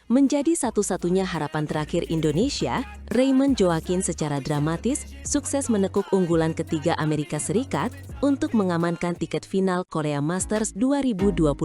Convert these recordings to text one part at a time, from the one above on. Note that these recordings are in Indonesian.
Menjadi satu-satunya harapan terakhir Indonesia, Raymond Joaquin secara dramatis sukses menekuk unggulan ketiga Amerika Serikat untuk mengamankan tiket final Korea Masters 2025.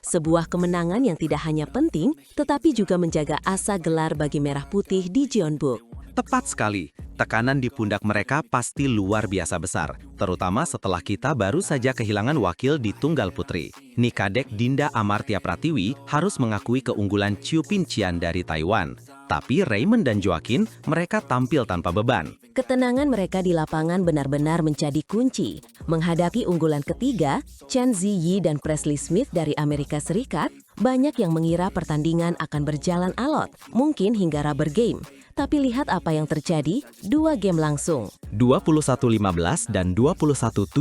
Sebuah kemenangan yang tidak hanya penting, tetapi juga menjaga asa gelar bagi Merah Putih di Jeonbuk. Tepat sekali, tekanan di pundak mereka pasti luar biasa besar, terutama setelah kita baru saja kehilangan wakil di tunggal putri. Nikadek Dinda Amartya Pratiwi harus mengakui keunggulan Chiu Pin-Chian dari Taiwan. Tapi Raymond dan Joaquin, mereka tampil tanpa beban. Ketenangan mereka di lapangan benar-benar menjadi kunci. Menghadapi unggulan ketiga, Chen Ziyi dan Presley Smith dari Amerika Serikat, banyak yang mengira pertandingan akan berjalan alot, mungkin hingga rubber game. Tapi lihat apa yang terjadi, 2 game langsung. 21-15 dan 21-17.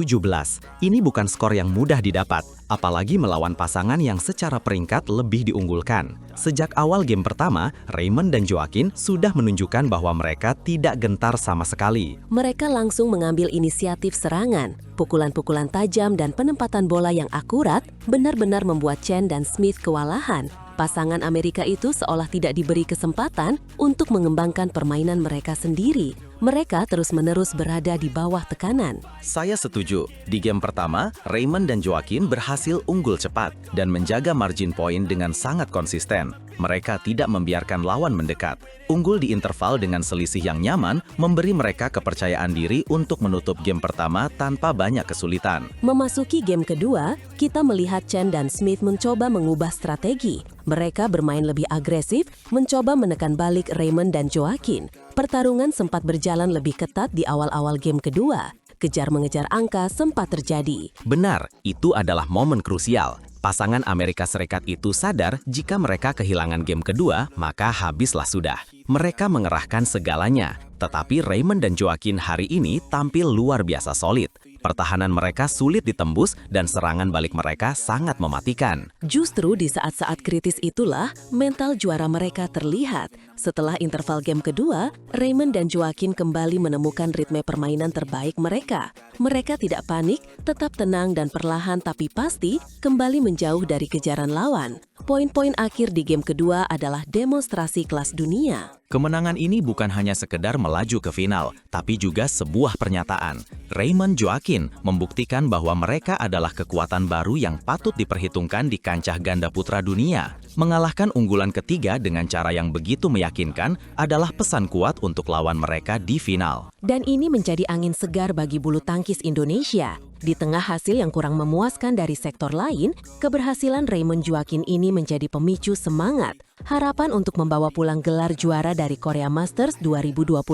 Ini bukan skor yang mudah didapat, apalagi melawan pasangan yang secara peringkat lebih diunggulkan. Sejak awal game pertama, Raymond dan Joaquin sudah menunjukkan bahwa mereka tidak gentar sama sekali. Mereka langsung mengambil inisiatif serangan. Pukulan-pukulan tajam dan penempatan bola yang akurat benar-benar membuat Chen dan Smith kewalahan. Pasangan Amerika itu seolah tidak diberi kesempatan untuk mengembangkan permainan mereka sendiri. Mereka terus-menerus berada di bawah tekanan. Saya setuju. Di game pertama, Raymond dan Joaquin berhasil unggul cepat dan menjaga margin point dengan sangat konsisten. Mereka tidak membiarkan lawan mendekat. Unggul di interval dengan selisih yang nyaman memberi mereka kepercayaan diri untuk menutup game pertama tanpa banyak kesulitan. Memasuki game kedua, kita melihat Chen dan Smith mencoba mengubah strategi. Mereka bermain lebih agresif, mencoba menekan balik Raymond dan Joaquin. Pertarungan sempat berjalan lebih ketat di awal-awal game kedua. Kejar-mengejar angka sempat terjadi. Benar, itu adalah momen krusial. Pasangan Amerika Serikat itu sadar jika mereka kehilangan game kedua, maka habislah sudah. Mereka mengerahkan segalanya, tetapi Raymond dan Joaquin hari ini tampil luar biasa solid. Pertahanan mereka sulit ditembus dan serangan balik mereka sangat mematikan. Justru di saat-saat kritis itulah mental juara mereka terlihat. Setelah interval game kedua, Raymond dan Joaquin kembali menemukan ritme permainan terbaik mereka. Mereka tidak panik, tetap tenang dan perlahan tapi pasti kembali menjauh dari kejaran lawan. Poin-poin akhir di game kedua adalah demonstrasi kelas dunia. Kemenangan ini bukan hanya sekedar melaju ke final, tapi juga sebuah pernyataan. Raymond Joaquin membuktikan bahwa mereka adalah kekuatan baru yang patut diperhitungkan di kancah ganda putra dunia. Mengalahkan unggulan ketiga dengan cara yang begitu meyakinkan adalah pesan kuat untuk lawan mereka di final. Dan ini menjadi angin segar bagi bulu tangkis Indonesia. Di tengah hasil yang kurang memuaskan dari sektor lain, keberhasilan Raymond Joaquin ini menjadi pemicu semangat. Harapan untuk membawa pulang gelar juara dari Korea Masters 2025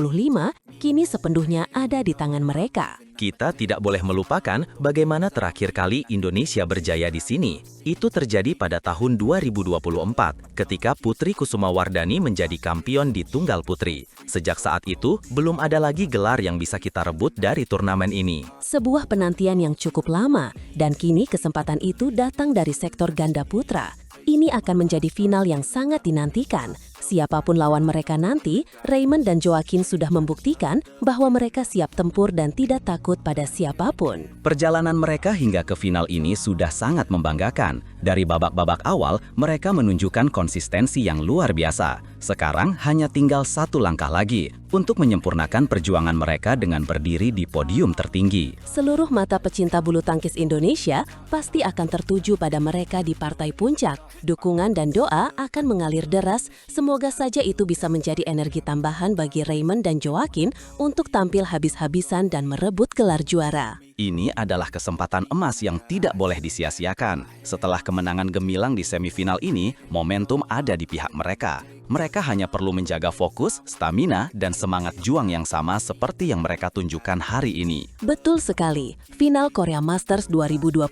kini sepenuhnya ada di tangan mereka. Kita tidak boleh melupakan bagaimana terakhir kali Indonesia berjaya di sini. Itu terjadi pada tahun 2024, ketika Putri Kusumawardhani menjadi kampion di tunggal putri. Sejak saat itu, belum ada lagi gelar yang bisa kita rebut dari turnamen ini. Sebuah penantian yang cukup lama, dan kini kesempatan itu datang dari sektor ganda putra. Ini akan menjadi final yang sangat dinantikan. Siapapun lawan mereka nanti, Raymond dan Joaquin sudah membuktikan bahwa mereka siap tempur dan tidak takut pada siapapun. Perjalanan mereka hingga ke final ini sudah sangat membanggakan. Dari babak-babak awal, mereka menunjukkan konsistensi yang luar biasa. Sekarang hanya tinggal satu langkah lagi untuk menyempurnakan perjuangan mereka dengan berdiri di podium tertinggi. Seluruh mata pecinta bulu tangkis Indonesia pasti akan tertuju pada mereka di partai puncak. Dukungan dan doa akan mengalir deras. Semoga saja itu bisa menjadi energi tambahan bagi Raymond dan Joaquin untuk tampil habis-habisan dan merebut gelar juara. Ini adalah kesempatan emas yang tidak boleh disia-siakan. Setelah kemenangan gemilang di semifinal ini, momentum ada di pihak mereka. Mereka hanya perlu menjaga fokus, stamina, dan semangat juang yang sama seperti yang mereka tunjukkan hari ini. Betul sekali. Final Korea Masters 2025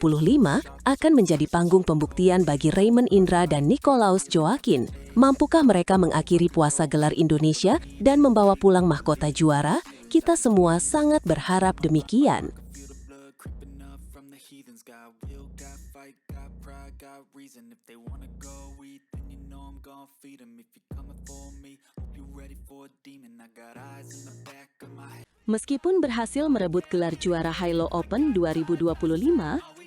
akan menjadi panggung pembuktian bagi Raymond Indra dan Nikolaus Joaquin. Mampukah mereka mengakhiri puasa gelar Indonesia dan membawa pulang mahkota juara? Kita semua sangat berharap demikian. Meskipun berhasil merebut gelar juara Hilo Open 2025,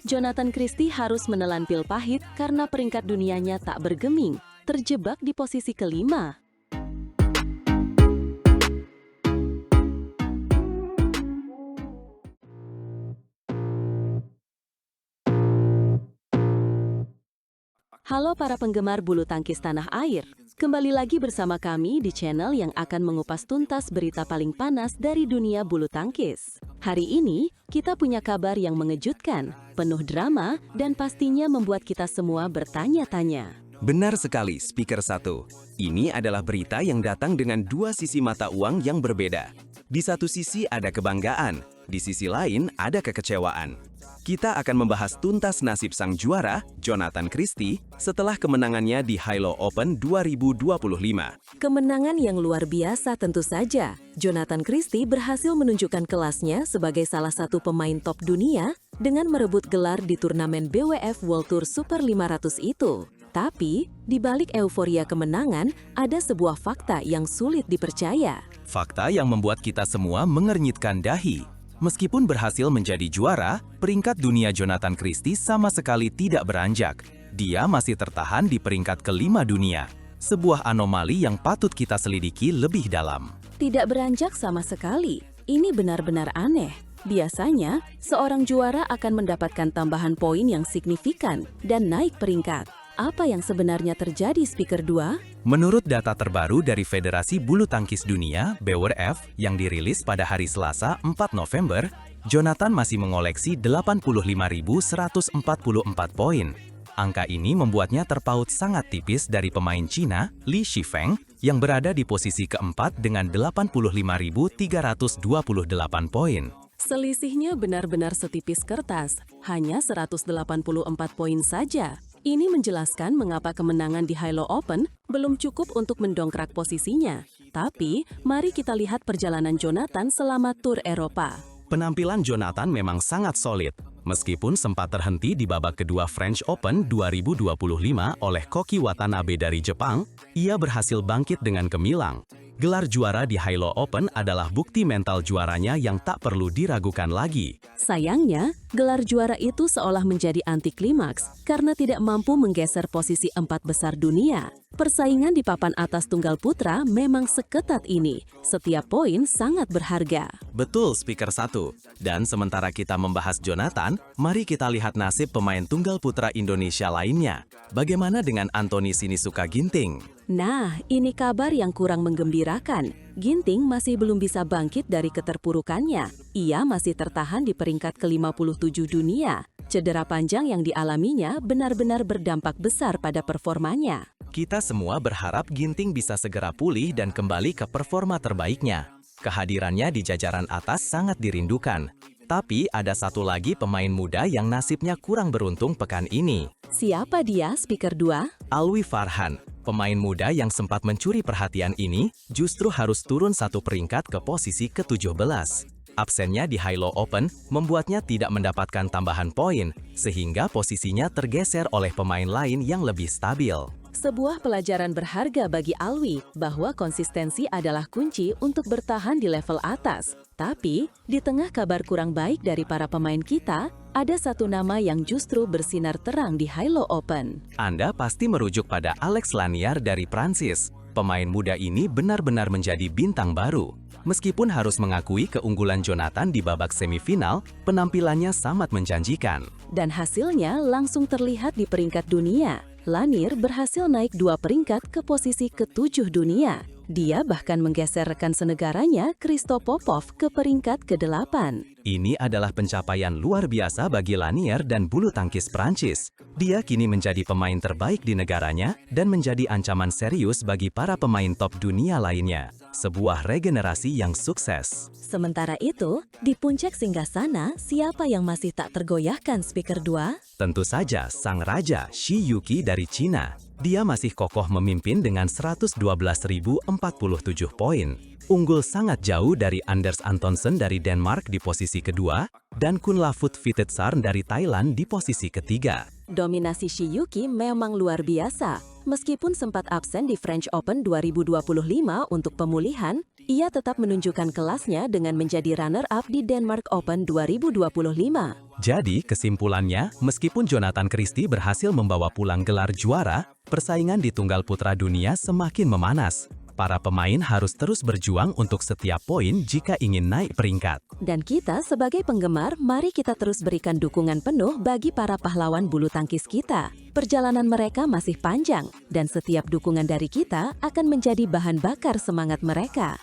Jonathan Christie harus menelan pil pahit karena peringkat dunianya tak bergeming, terjebak di posisi kelima. Halo para penggemar bulu tangkis tanah air, kembali lagi bersama kami di channel yang akan mengupas tuntas berita paling panas dari dunia bulu tangkis. Hari ini, kita punya kabar yang mengejutkan, penuh drama, dan pastinya membuat kita semua bertanya-tanya. Benar sekali, Speaker 1. Ini adalah berita yang datang dengan dua sisi mata uang yang berbeda. Di satu sisi ada kebanggaan, di sisi lain ada kekecewaan. Kita akan membahas tuntas nasib sang juara, Jonathan Christie, setelah kemenangannya di Hilo Open 2025. Kemenangan yang luar biasa tentu saja. Jonathan Christie berhasil menunjukkan kelasnya sebagai salah satu pemain top dunia dengan merebut gelar di turnamen BWF World Tour Super 500 itu. Tapi, di balik euforia kemenangan, ada sebuah fakta yang sulit dipercaya. Fakta yang membuat kita semua mengernyitkan dahi. Meskipun berhasil menjadi juara, peringkat dunia Jonathan Christie sama sekali tidak beranjak. Dia masih tertahan di peringkat kelima dunia. Sebuah anomali yang patut kita selidiki lebih dalam. Tidak beranjak sama sekali. Ini benar-benar aneh. Biasanya, seorang juara akan mendapatkan tambahan poin yang signifikan dan naik peringkat. Apa yang sebenarnya terjadi, Speaker 2? Menurut data terbaru dari Federasi Bulu Tangkis Dunia (BWF) yang dirilis pada hari Selasa 4 November, Jonathan masih mengoleksi 85.144 poin. Angka ini membuatnya terpaut sangat tipis dari pemain Cina, Li Shifeng, yang berada di posisi keempat dengan 85.328 poin. Selisihnya benar-benar setipis kertas, hanya 184 poin saja. Ini menjelaskan mengapa kemenangan di Hilo Open belum cukup untuk mendongkrak posisinya. Tapi, mari kita lihat perjalanan Jonathan selama Tour Eropa. Penampilan Jonathan memang sangat solid. Meskipun sempat terhenti di babak kedua French Open 2025 oleh Koki Watanabe dari Jepang, ia berhasil bangkit dengan gemilang. Gelar juara di Hilo Open adalah bukti mental juaranya yang tak perlu diragukan lagi. Sayangnya, gelar juara itu seolah menjadi anti klimaks karena tidak mampu menggeser posisi 4 besar dunia. Persaingan di papan atas tunggal putra memang seketat ini. Setiap poin sangat berharga. Betul, Speaker 1. Dan sementara kita membahas Jonathan, mari kita lihat nasib pemain tunggal putra Indonesia lainnya. Bagaimana dengan Anthony Sinisuka Ginting? Nah, ini kabar yang kurang menggembirakan. Ginting masih belum bisa bangkit dari keterpurukannya. Ia masih tertahan di peringkat ke-57 dunia. Cedera panjang yang dialaminya benar-benar berdampak besar pada performanya. Kita semua berharap Ginting bisa segera pulih dan kembali ke performa terbaiknya. Kehadirannya di jajaran atas sangat dirindukan. Tapi ada satu lagi pemain muda yang nasibnya kurang beruntung pekan ini. Siapa dia, Speaker 2? Alwi Farhan, pemain muda yang sempat mencuri perhatian ini, justru harus turun satu peringkat ke posisi ke-17. Absennya di Hilo Open membuatnya tidak mendapatkan tambahan poin, sehingga posisinya tergeser oleh pemain lain yang lebih stabil. Sebuah pelajaran berharga bagi Alwi bahwa konsistensi adalah kunci untuk bertahan di level atas. Tapi, di tengah kabar kurang baik dari para pemain kita, ada satu nama yang justru bersinar terang di Hilo Open. Anda pasti merujuk pada Alex Lanier dari Prancis. Pemain muda ini benar-benar menjadi bintang baru. Meskipun harus mengakui keunggulan Jonathan di babak semifinal, penampilannya sangat menjanjikan. Dan hasilnya langsung terlihat di peringkat dunia. Lanier berhasil naik 2 peringkat ke posisi ke-7 dunia. Dia bahkan menggeser rekan senegaranya, Christo Popov, ke peringkat ke-8. Ini adalah pencapaian luar biasa bagi Lanier dan bulu tangkis Prancis. Dia kini menjadi pemain terbaik di negaranya dan menjadi ancaman serius bagi para pemain top dunia lainnya. Sebuah regenerasi yang sukses. Sementara itu, di puncak singgasana, siapa yang masih tak tergoyahkan, Speaker 2? Tentu saja sang raja Shi Yuqi dari Cina. Dia masih kokoh memimpin dengan 112.047 poin. Unggul sangat jauh dari Anders Antonsen dari Denmark di posisi kedua dan Kunlavut Vitetsarn dari Thailand di posisi ketiga. Dominasi Shi Yuqi memang luar biasa. Meskipun sempat absen di French Open 2025 untuk pemulihan, Ia tetap menunjukkan kelasnya dengan menjadi runner-up di Denmark Open 2025. Jadi, kesimpulannya, meskipun Jonathan Christie berhasil membawa pulang gelar juara, persaingan di tunggal putra dunia semakin memanas. Para pemain harus terus berjuang untuk setiap poin jika ingin naik peringkat. Dan kita sebagai penggemar, mari kita terus berikan dukungan penuh bagi para pahlawan bulu tangkis kita. Perjalanan mereka masih panjang, dan setiap dukungan dari kita akan menjadi bahan bakar semangat mereka.